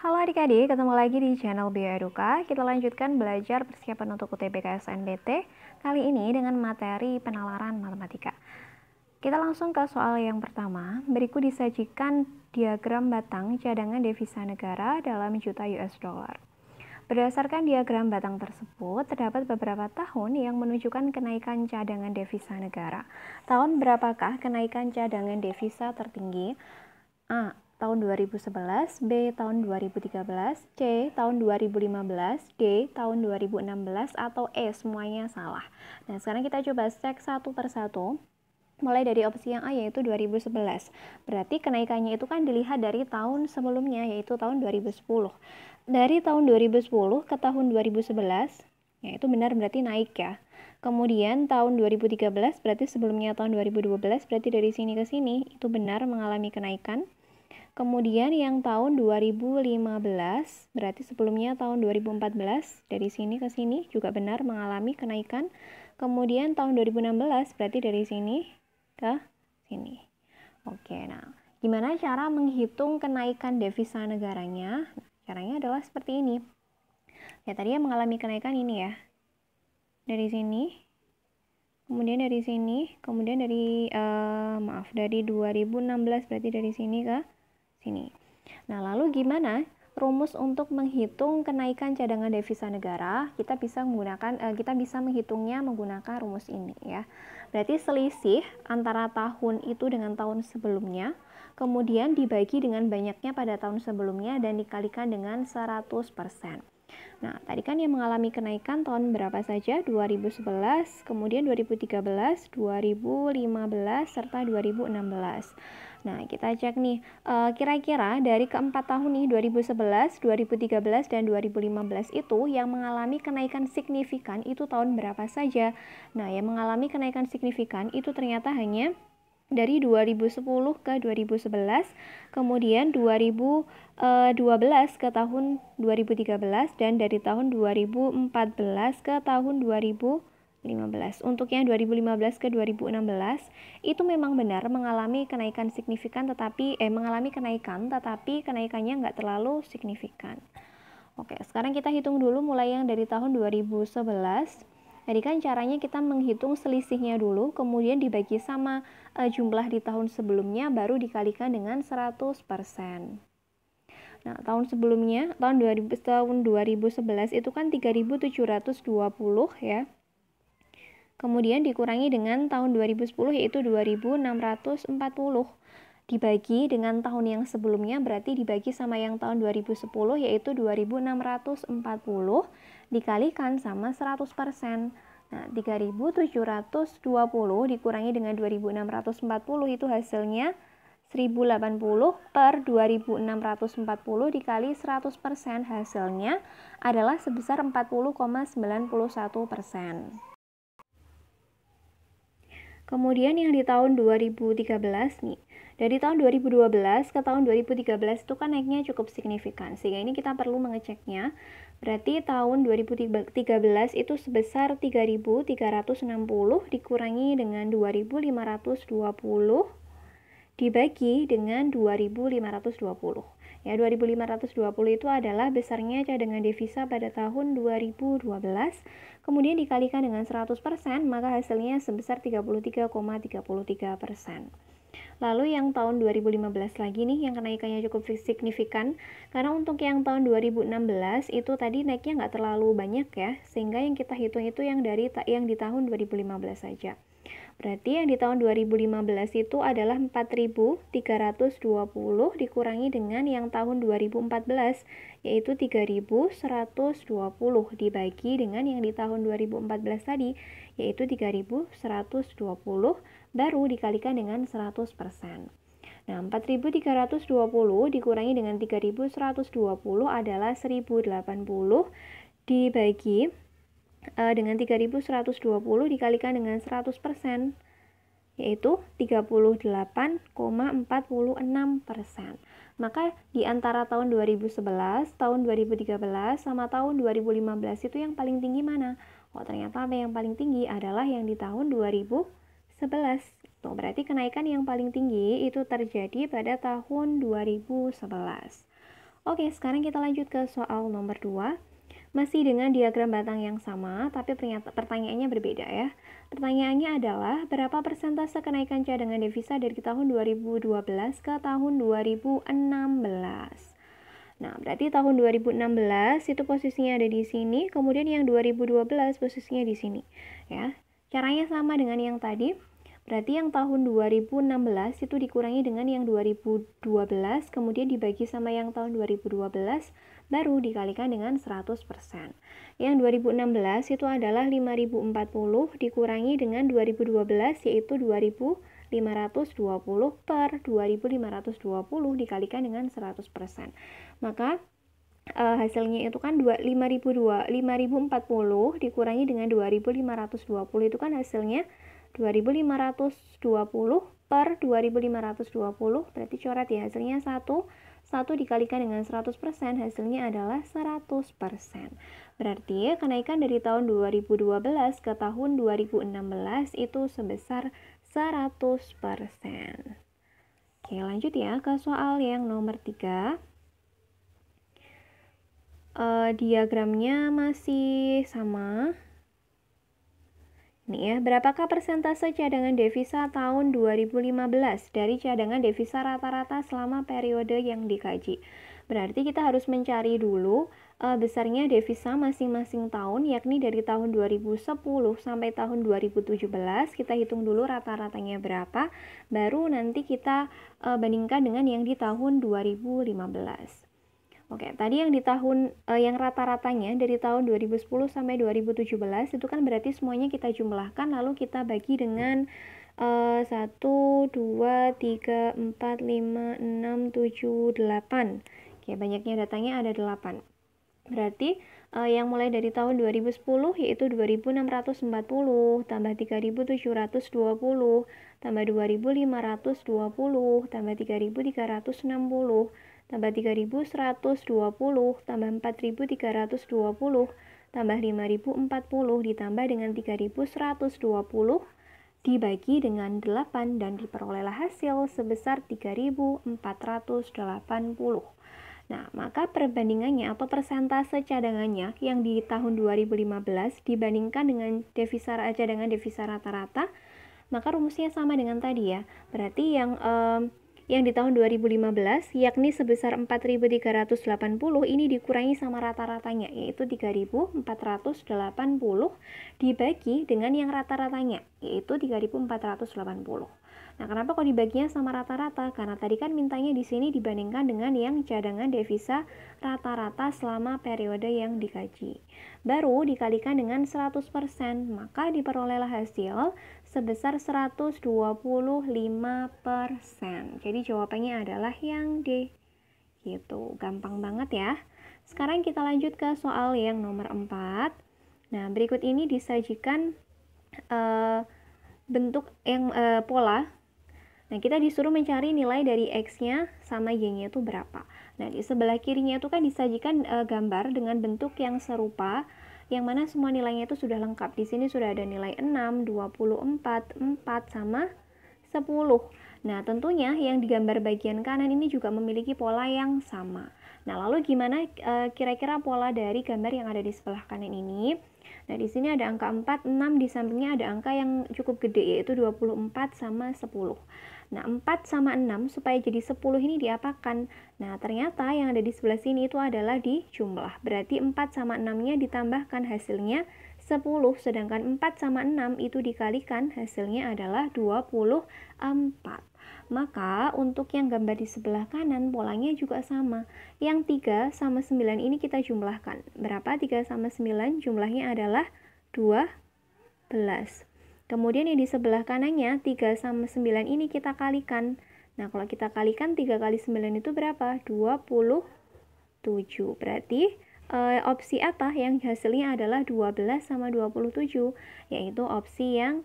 Halo adik-adik, ketemu lagi di channel Bioeduka. Kita lanjutkan belajar persiapan untuk UTBK SNBT, kali ini dengan materi penalaran matematika. Kita langsung ke soal yang pertama. Berikut disajikan diagram batang cadangan devisa negara dalam juta US dollar. Berdasarkan diagram batang tersebut, terdapat beberapa tahun yang menunjukkan kenaikan cadangan devisa negara. Tahun berapakah kenaikan cadangan devisa tertinggi? A. Tahun 2011, B. Tahun 2013, C. Tahun 2015, D. Tahun 2016, atau E. Semuanya salah. Nah, sekarang kita coba cek satu persatu. Mulai dari opsi yang A, yaitu 2011. Berarti kenaikannya itu kan dilihat dari tahun sebelumnya, yaitu tahun 2010. Dari tahun 2010 ke tahun 2011, ya itu benar berarti naik ya. Kemudian tahun 2013 berarti sebelumnya tahun 2012, berarti dari sini ke sini itu benar mengalami kenaikan. Kemudian yang tahun 2015, berarti sebelumnya tahun 2014, dari sini ke sini juga benar mengalami kenaikan. Kemudian tahun 2016, berarti dari sini ke sini. Oke, nah gimana cara menghitung kenaikan devisa negaranya? Caranya adalah seperti ini. Ya, tadi yang mengalami kenaikan ini ya. Dari sini, kemudian dari sini, kemudian dari, dari 2016, berarti dari sini ke sini. Nah, lalu gimana rumus untuk menghitung kenaikan cadangan devisa negara? Kita bisa menghitungnya menggunakan rumus ini ya. Berarti selisih antara tahun itu dengan tahun sebelumnya, kemudian dibagi dengan banyaknya pada tahun sebelumnya dan dikalikan dengan 100%. Nah, tadi kan yang mengalami kenaikan tahun berapa saja? 2011, kemudian 2013, 2015, serta 2016. Nah, kita cek nih, kira-kira dari keempat tahun nih, 2011, 2013, dan 2015 itu yang mengalami kenaikan signifikan itu tahun berapa saja? Nah, yang mengalami kenaikan signifikan itu ternyata hanya dari 2010 ke 2011, kemudian 2012 ke tahun 2013, dan dari tahun 2014 ke tahun 2015. Untuk yang 2015 ke 2016 itu memang benar mengalami kenaikan signifikan, mengalami kenaikan, tetapi kenaikannya nggak terlalu signifikan. Oke, sekarang kita hitung dulu mulai yang dari tahun 2011. Jadi kan caranya kita menghitung selisihnya dulu, kemudian dibagi sama jumlah di tahun sebelumnya, baru dikalikan dengan 100%. Nah, tahun sebelumnya, tahun 2011 itu kan 3.720 ya. Kemudian dikurangi dengan tahun 2010, yaitu 2.640. Dibagi dengan tahun yang sebelumnya, berarti dibagi sama yang tahun 2010, yaitu 2.640, dikalikan sama 100%. Nah, 3.720 dikurangi dengan 2.640, itu hasilnya 1080 per 2.640 dikali 100%, hasilnya adalah sebesar 40,91%. Kemudian yang di tahun 2013 nih, dari tahun 2012 ke tahun 2013 itu kan naiknya cukup signifikan, sehingga ini kita perlu mengeceknya. Berarti tahun 2013 itu sebesar 3.360 dikurangi dengan 2.520 dibagi dengan 2.520. Ya, 2.520 itu adalah besarnya cadangan devisa pada tahun 2012, kemudian dikalikan dengan 100%, maka hasilnya sebesar 33,33%. Lalu yang tahun 2015 lagi nih, yang kenaikannya cukup signifikan, karena untuk yang tahun 2016 itu tadi naiknya nggak terlalu banyak ya, sehingga yang kita hitung itu yang di tahun 2015 saja. Berarti yang di tahun 2015 itu adalah 4.320 dikurangi dengan yang tahun 2014, yaitu 3.120 dibagi dengan yang di tahun 2014 tadi, yaitu 3.120, baru dikalikan dengan 100%. Nah, 4.320 dikurangi dengan 3.120 adalah 1.080 dibagi dengan 3.120 dikalikan dengan 100%, yaitu 38,46%. Maka di antara tahun 2011, tahun 2013, sama tahun 2015 itu yang paling tinggi mana? Oh, ternyata yang paling tinggi adalah yang di tahun 2011. Tuh, berarti kenaikan yang paling tinggi itu terjadi pada tahun 2011. Oke, sekarang kita lanjut ke soal nomor 2. Masih dengan diagram batang yang sama, tapi pertanyaannya berbeda ya. Pertanyaannya adalah, berapa persentase kenaikan cadangan devisa dari tahun 2012 ke tahun 2016? Nah, berarti tahun 2016 itu posisinya ada di sini, kemudian yang 2012 posisinya di sini. Ya, caranya sama dengan yang tadi. Berarti yang tahun 2016 itu dikurangi dengan yang 2012, kemudian dibagi sama yang tahun 2012, baru dikalikan dengan 100%. Yang 2016 itu adalah 5040 dikurangi dengan 2012, yaitu 2520 per 2520 dikalikan dengan 100%. Maka hasilnya itu kan 5040 dikurangi dengan 2520 itu kan hasilnya 2520 per 2520, berarti coret ya, hasilnya 1 dikalikan dengan 100%, hasilnya adalah 100%. Berarti kenaikan dari tahun 2012 ke tahun 2016 itu sebesar 100%. Oke, lanjut ya ke soal yang nomor 3. Diagramnya masih sama. Nih ya, berapakah persentase cadangan devisa tahun 2015 dari cadangan devisa rata-rata selama periode yang dikaji? Berarti kita harus mencari dulu besarnya devisa masing-masing tahun, yakni dari tahun 2010 sampai tahun 2017. Kita hitung dulu rata-ratanya berapa, baru nanti kita bandingkan dengan yang di tahun 2015. Oke, tadi yang di tahun yang rata-ratanya dari tahun 2010 sampai 2017 itu kan berarti semuanya kita jumlahkan lalu kita bagi dengan 1, 2, 3, 4, 5, 6, 7, 8. Oke, banyaknya datanya ada 8. Berarti yang mulai dari tahun 2010 yaitu 2640 tambah 3720 tambah 2520 tambah 3360 tambah 3120 tambah 4320 tambah 5040 ditambah dengan 3120 dibagi dengan 8 dan diperolehlah hasil sebesar 3480. Nah, maka perbandingannya atau persentase cadangannya yang di tahun 2015 dibandingkan dengan cadangan devisa rata-rata, maka rumusnya sama dengan tadi ya. Berarti yang di tahun 2015 yakni sebesar 4.380 ini dikurangi sama rata-ratanya yaitu 3.480 dibagi dengan yang rata-ratanya yaitu 3.480. Nah, kenapa kok dibaginya sama rata-rata? Karena tadi kan mintanya di sini dibandingkan dengan yang cadangan devisa rata-rata selama periode yang dikaji. Baru dikalikan dengan 100%, maka diperolehlah hasil sebesar 125%. Jadi jawabannya adalah yang D. Gitu, gampang banget ya. Sekarang kita lanjut ke soal yang nomor 4. Nah, berikut ini disajikan bentuk yang pola. Nah, kita disuruh mencari nilai dari X-nya sama Y-nya itu berapa. Nah, di sebelah kirinya itu kan disajikan gambar dengan bentuk yang serupa, yang mana semua nilainya itu sudah lengkap. Di sini sudah ada nilai 6, 24, 4, sama 10. Nah, tentunya yang di gambar bagian kanan ini juga memiliki pola yang sama. Nah, lalu gimana kira-kira pola dari gambar yang ada di sebelah kanan ini? Nah, di sini ada angka 4, 6, di sampingnya ada angka yang cukup gede, yaitu 24 sama 10. Nah, 4 sama 6 supaya jadi 10 ini diapakan? Nah, ternyata yang ada di sebelah sini itu adalah dijumlah. Berarti 4 sama 6-nya ditambahkan hasilnya 10, sedangkan 4 sama 6 itu dikalikan hasilnya adalah 24. Maka untuk yang gambar di sebelah kanan polanya juga sama. Yang 3 sama 9 ini kita jumlahkan. Berapa 3 sama 9? Jumlahnya adalah 12. Kemudian yang di sebelah kanannya 3 sama 9 ini kita kalikan. Nah, kalau kita kalikan 3 kali 9 itu berapa? 27. Berarti opsi apa yang hasilnya adalah 12 sama 27? Yaitu opsi yang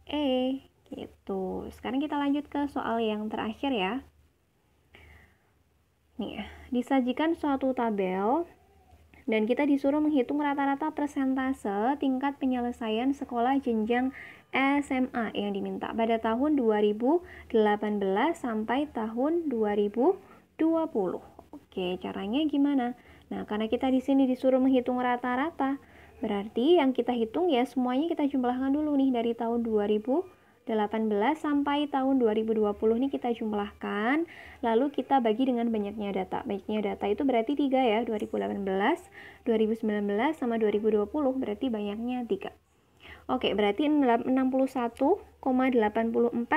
E. Gitu. Sekarang kita lanjut ke soal yang terakhir ya. Nih, disajikan suatu tabel dan kita disuruh menghitung rata-rata persentase tingkat penyelesaian sekolah jenjang SMA yang diminta pada tahun 2018 sampai tahun 2020. Oke, caranya gimana? Nah, karena kita di sini disuruh menghitung rata-rata, berarti yang kita hitung ya semuanya kita jumlahkan dulu nih dari tahun 2018 sampai tahun 2020 nih kita jumlahkan, lalu kita bagi dengan banyaknya data. Banyaknya data itu berarti 3 ya, 2018, 2019, sama 2020, berarti banyaknya 3. Oke, berarti 61,84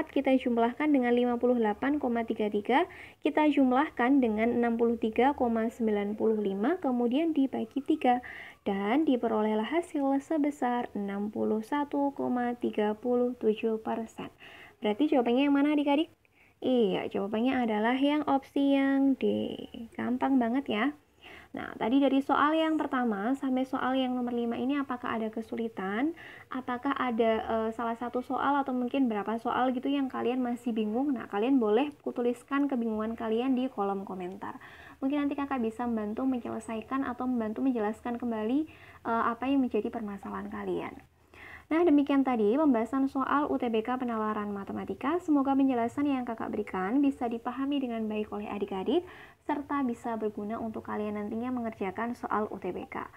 kita jumlahkan dengan 58,33, kita jumlahkan dengan 63,95, kemudian dibagi 3, dan diperolehlah hasil sebesar 61,37%. Berarti jawabannya yang mana adik-adik? Iya, jawabannya adalah yang opsi yang D. Gampang banget ya. Nah, tadi dari soal yang pertama sampai soal yang nomor 5 ini apakah ada kesulitan? Apakah ada salah satu soal atau mungkin berapa soal gitu yang kalian masih bingung? Nah, kalian boleh tuliskan kebingungan kalian di kolom komentar. Mungkin nanti kakak bisa membantu menyelesaikan atau membantu menjelaskan kembali apa yang menjadi permasalahan kalian. Nah, demikian tadi pembahasan soal UTBK penalaran matematika. Semoga penjelasan yang kakak berikan bisa dipahami dengan baik oleh adik-adik, serta bisa berguna untuk kalian nantinya mengerjakan soal UTBK.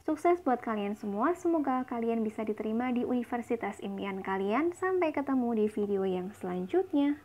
Sukses buat kalian semua, semoga kalian bisa diterima di universitas impian kalian. Sampai ketemu di video yang selanjutnya.